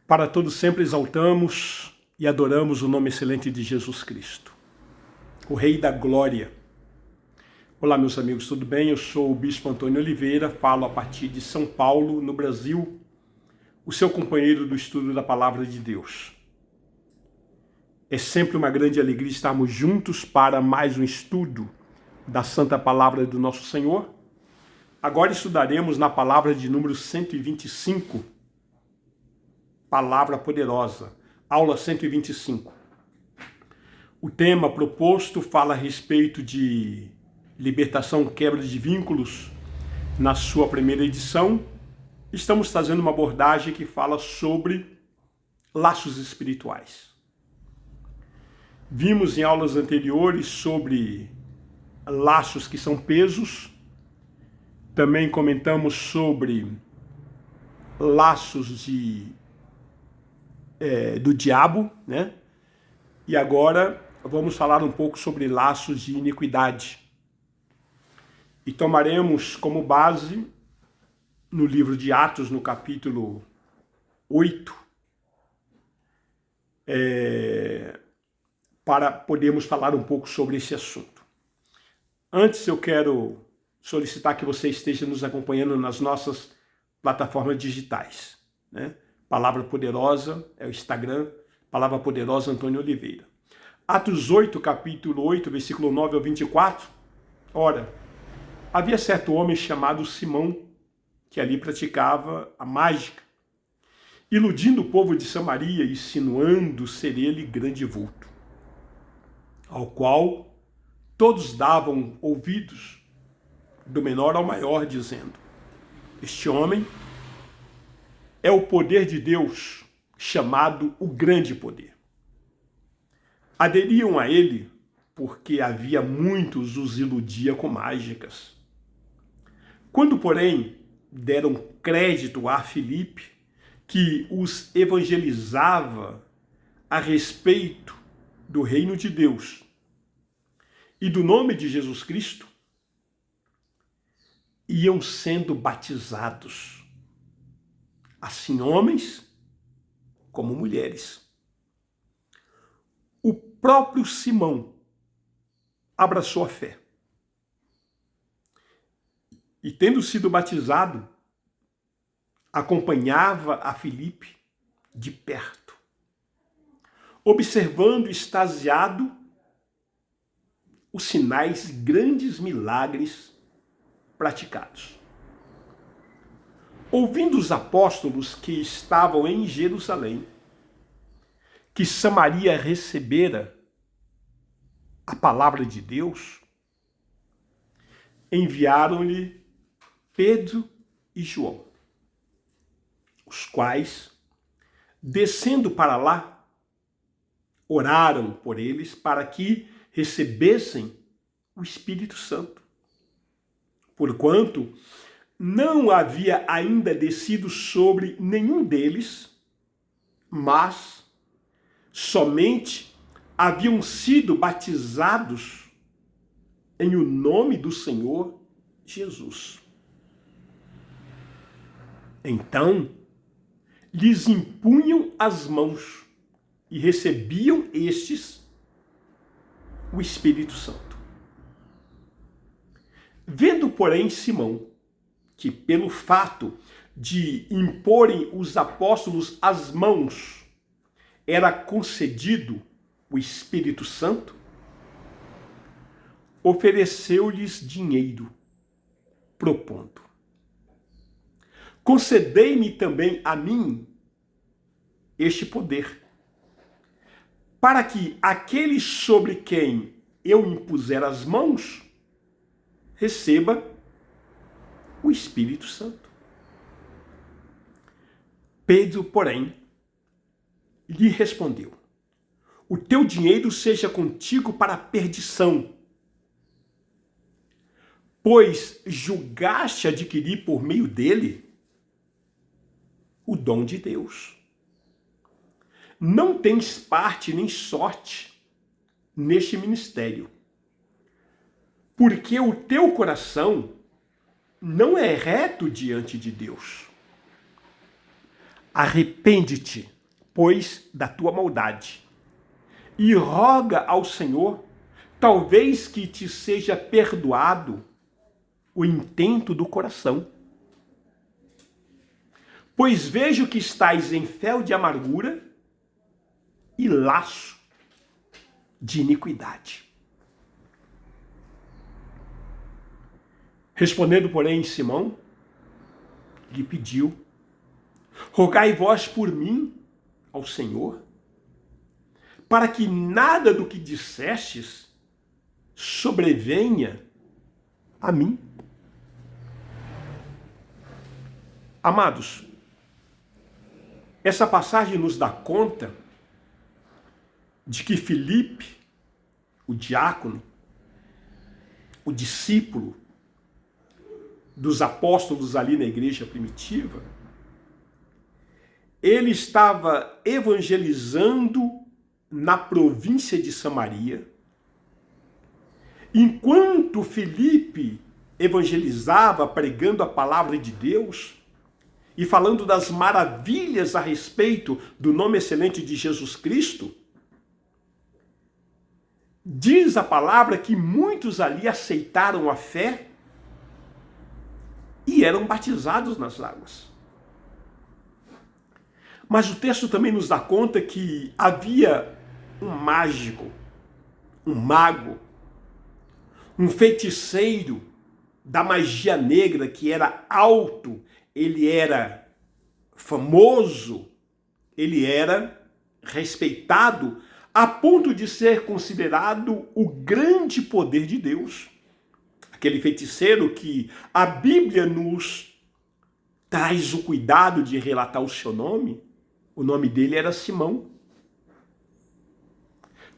Para todos sempre exaltamos e adoramos o nome excelente de Jesus Cristo, o Rei da Glória. Olá, meus amigos, tudo bem? Eu sou o Bispo Antônio Oliveira, falo a partir de São Paulo, no Brasil, o seu companheiro do estudo da Palavra de Deus. É sempre uma grande alegria estarmos juntos para mais um estudo da Santa Palavra do nosso Senhor. Agora estudaremos na palavra de número 125, Palavra Poderosa, aula 125. O tema proposto fala a respeito de libertação, quebra de vínculos. Na sua primeira edição, estamos trazendo uma abordagem que fala sobre laços espirituais. Vimos em aulas anteriores sobre laços que são pesos. Também comentamos sobre laços do diabo, né? E agora vamos falar um pouco sobre laços de iniquidade. E tomaremos como base no livro de Atos, no capítulo 8, para podermos falar um pouco sobre esse assunto. Antes eu quero solicitar que você esteja nos acompanhando nas nossas plataformas digitais, né? Palavra Poderosa é o Instagram, Palavra Poderosa Antônio Oliveira. Atos 8, capítulo 8, versículo 9 ao 24. Ora, havia certo homem chamado Simão, que ali praticava a mágica, iludindo o povo de Samaria e insinuando ser ele grande vulto, ao qual todos davam ouvidos, do menor ao maior, dizendo: este homem é o poder de Deus, chamado o grande poder. Aderiam a ele porque havia muitos os iludia com mágicas. Quando, porém, deram crédito a Filipe, que os evangelizava a respeito do reino de Deus e do nome de Jesus Cristo, iam sendo batizados, assim homens como mulheres. O próprio Simão abraçou a fé e, tendo sido batizado, acompanhava a Filipe de perto, observando extasiado os sinais, grandes milagres praticados. Ouvindo os apóstolos que estavam em Jerusalém, que Samaria recebera a palavra de Deus, enviaram-lhe Pedro e João, os quais, descendo para lá, oraram por eles para que recebessem o Espírito Santo, porquanto não havia ainda descido sobre nenhum deles, mas somente haviam sido batizados em o nome do Senhor Jesus. Então, lhes impunham as mãos e recebiam estes o Espírito Santo. Vendo, porém, Simão, que pelo fato de imporem os apóstolos as mãos, era concedido o Espírito Santo, ofereceu-lhes dinheiro, propondo: concedei-me também a mim este poder, para que aquele sobre quem eu impuser as mãos receba o Espírito Santo. Pedro, porém, lhe respondeu: o teu dinheiro seja contigo para a perdição, pois julgaste adquirir por meio dele o dom de Deus. Não tens parte nem sorte neste ministério, porque o teu coração não é reto diante de Deus. Arrepende-te pois, da tua maldade, e roga ao Senhor, talvez que te seja perdoado o intento do coração. Pois vejo que estais em fel de amargura e laço de iniquidade. Respondendo, porém, Simão, lhe pediu: rogai vós por mim ao Senhor, para que nada do que dissestes sobrevenha a mim. Amados, essa passagem nos dá conta de que Filipe, o diácono, o discípulo dos apóstolos ali na igreja primitiva, ele estava evangelizando na província de Samaria. Enquanto Filipe evangelizava, pregando a palavra de Deus e falando das maravilhas a respeito do nome excelente de Jesus Cristo, diz a palavra que muitos ali aceitaram a fé e eram batizados nas águas. Mas o texto também nos dá conta que havia um mágico, um mago, um feiticeiro da magia negra que era alto, ele era famoso, ele era respeitado, a ponto de ser considerado o grande poder de Deus. Aquele feiticeiro que a Bíblia nos traz o cuidado de relatar o seu nome, o nome dele era Simão.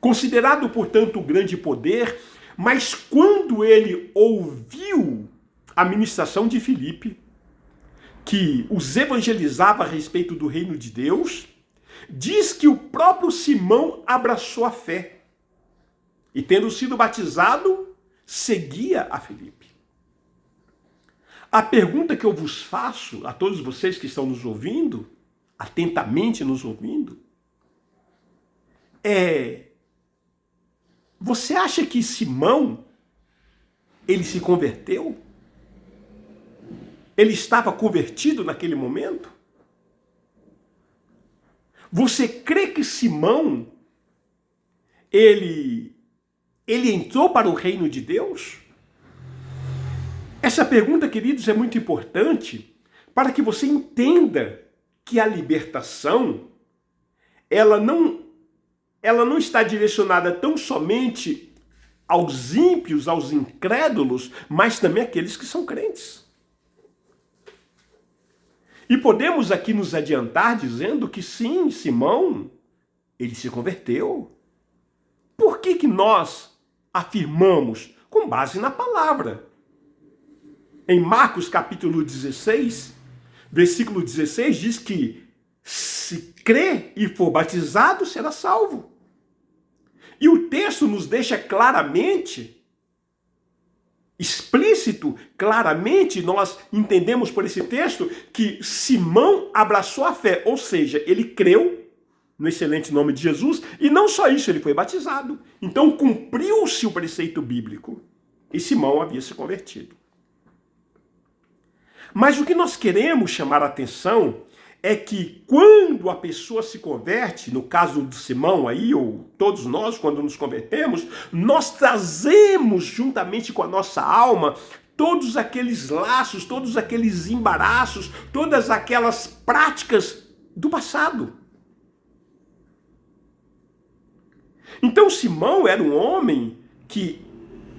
Considerado, portanto, o grande poder, mas quando ele ouviu a ministração de Filipe, que os evangelizava a respeito do reino de Deus, diz que o próprio Simão abraçou a fé e, tendo sido batizado, seguia a Filipe. A pergunta que eu vos faço a todos vocês que estão nos ouvindo, atentamente nos ouvindo, é: você acha que Simão, ele se converteu? Ele estava convertido naquele momento? Você crê que Simão, ele entrou para o reino de Deus? Essa pergunta, queridos, é muito importante para que você entenda que a libertação, ela não está direcionada tão somente aos ímpios, aos incrédulos, mas também àqueles que são crentes. E podemos aqui nos adiantar dizendo que sim, Simão, ele se converteu. Por que nós afirmamos? Com base na palavra. Em Marcos capítulo 16, versículo 16, diz que se crê e for batizado, será salvo. E o texto nos deixa claramente, explícito, claramente, nós entendemos por esse texto que Simão abraçou a fé, ou seja, ele creu no excelente nome de Jesus, e não só isso, ele foi batizado. Então cumpriu-se o preceito bíblico, e Simão havia se convertido. Mas o que nós queremos chamar a atenção é que quando a pessoa se converte, no caso de Simão aí, ou todos nós, quando nos convertemos, nós trazemos juntamente com a nossa alma todos aqueles laços, todos aqueles embaraços, todas aquelas práticas do passado. Então Simão era um homem que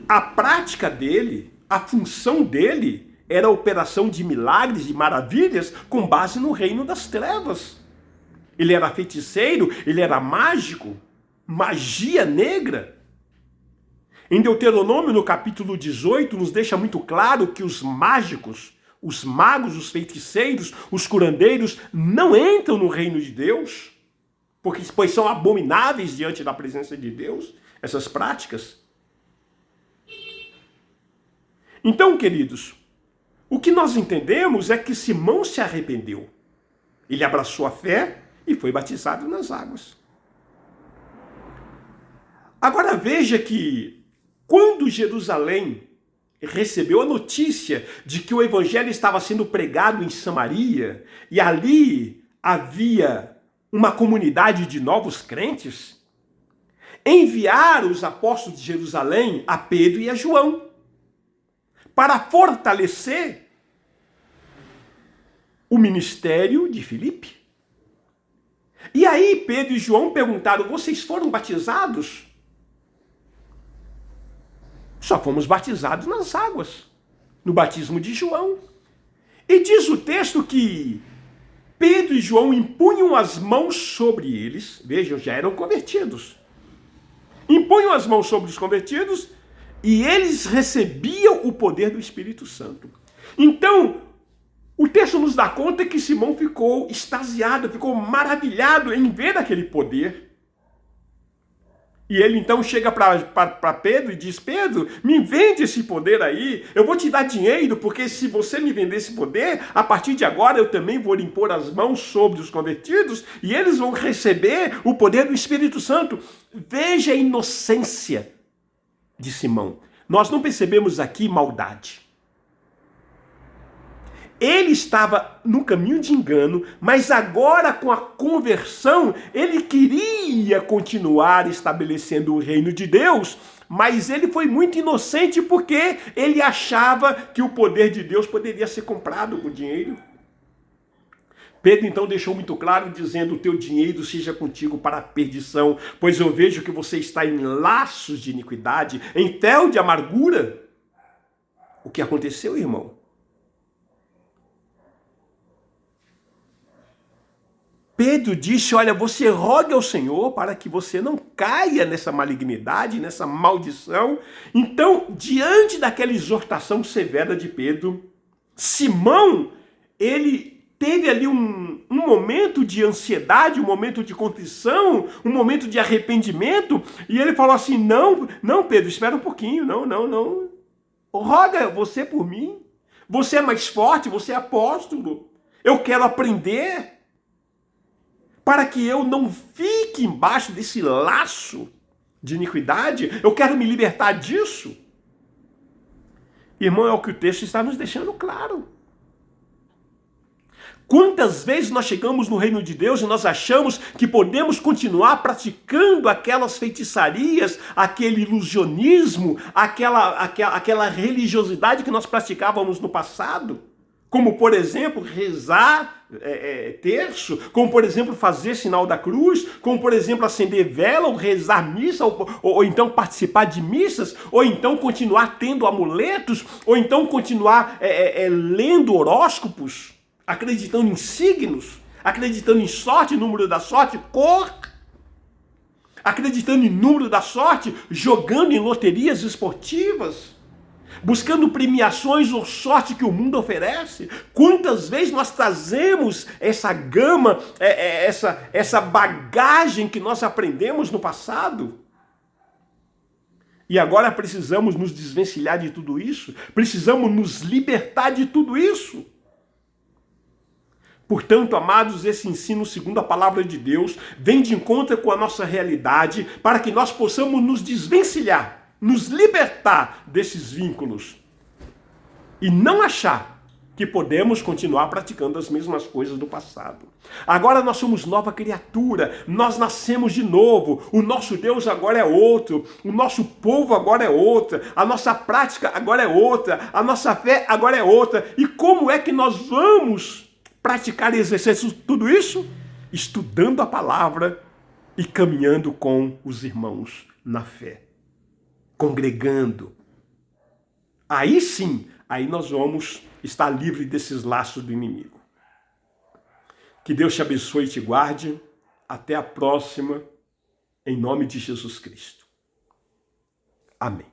a prática dele, a função dele, era a operação de milagres e maravilhas com base no reino das trevas. Ele era feiticeiro, ele era mágico, magia negra. Em Deuteronômio, no capítulo 18, nos deixa muito claro que os mágicos, os magos, os feiticeiros, os curandeiros não entram no reino de Deus, pois são abomináveis diante da presença de Deus, essas práticas. Então, queridos, o que nós entendemos é que Simão se arrependeu. Ele abraçou a fé e foi batizado nas águas. Agora veja que quando Jerusalém recebeu a notícia de que o evangelho estava sendo pregado em Samaria e ali havia uma comunidade de novos crentes, enviaram os apóstolos de Jerusalém a Pedro e a João para fortalecer o ministério de Filipe. E aí Pedro e João perguntaram: vocês foram batizados? Só fomos batizados nas águas, no batismo de João. E diz o texto que Pedro e João impunham as mãos sobre eles, vejam, já eram convertidos. Impunham as mãos sobre os convertidos e eles recebiam o poder do Espírito Santo. Então, o texto nos dá conta que Simão ficou extasiado, ficou maravilhado em ver aquele poder. E ele então chega para Pedro e diz: Pedro, me vende esse poder aí, eu vou te dar dinheiro, porque se você me vender esse poder, a partir de agora eu também vou impor as mãos sobre os convertidos e eles vão receber o poder do Espírito Santo. Veja a inocência de Simão. Nós não percebemos aqui maldade. Ele estava no caminho de engano, mas agora com a conversão, ele queria continuar estabelecendo o reino de Deus, mas ele foi muito inocente porque ele achava que o poder de Deus poderia ser comprado com dinheiro. Pedro então deixou muito claro, dizendo: o teu dinheiro seja contigo para a perdição, pois eu vejo que você está em laços de iniquidade, em fel de amargura. O que aconteceu, irmão? Pedro disse: olha, você rogue ao Senhor para que você não caia nessa malignidade, nessa maldição. Então, diante daquela exortação severa de Pedro, Simão, ele teve ali um momento de ansiedade, um momento de contrição, um momento de arrependimento, e ele falou assim: não, Pedro, espera um pouquinho, não. Roga você por mim. Você é mais forte, você é apóstolo. Eu quero aprender, para que eu não fique embaixo desse laço de iniquidade. Eu quero me libertar disso. Irmão, é o que o texto está nos deixando claro. Quantas vezes nós chegamos no reino de Deus e nós achamos que podemos continuar praticando aquelas feitiçarias, aquele ilusionismo, aquela religiosidade que nós praticávamos no passado? Como, por exemplo, rezar terço, como, por exemplo, fazer sinal da cruz, como, por exemplo, acender vela, ou rezar missa, ou então participar de missas, ou então continuar tendo amuletos, ou então continuar lendo horóscopos, acreditando em signos, acreditando em sorte, número da sorte, cor, acreditando em número da sorte, jogando em loterias esportivas, buscando premiações ou sorte que o mundo oferece. Quantas vezes nós trazemos essa gama, essa bagagem que nós aprendemos no passado? E agora precisamos nos desvencilhar de tudo isso? Precisamos nos libertar de tudo isso? Portanto, amados, esse ensino, segundo a palavra de Deus, vem de encontro com a nossa realidade para que nós possamos nos desvencilhar, nos libertar desses vínculos e não achar que podemos continuar praticando as mesmas coisas do passado. Agora nós somos nova criatura, nós nascemos de novo, o nosso Deus agora é outro, o nosso povo agora é outra, a nossa prática agora é outra, a nossa fé agora é outra. E como é que nós vamos praticar e exercer tudo isso? Estudando a palavra e caminhando com os irmãos na fé, congregando. Aí sim, aí nós vamos estar livres desses laços do inimigo. Que Deus te abençoe e te guarde. Até a próxima, em nome de Jesus Cristo. Amém.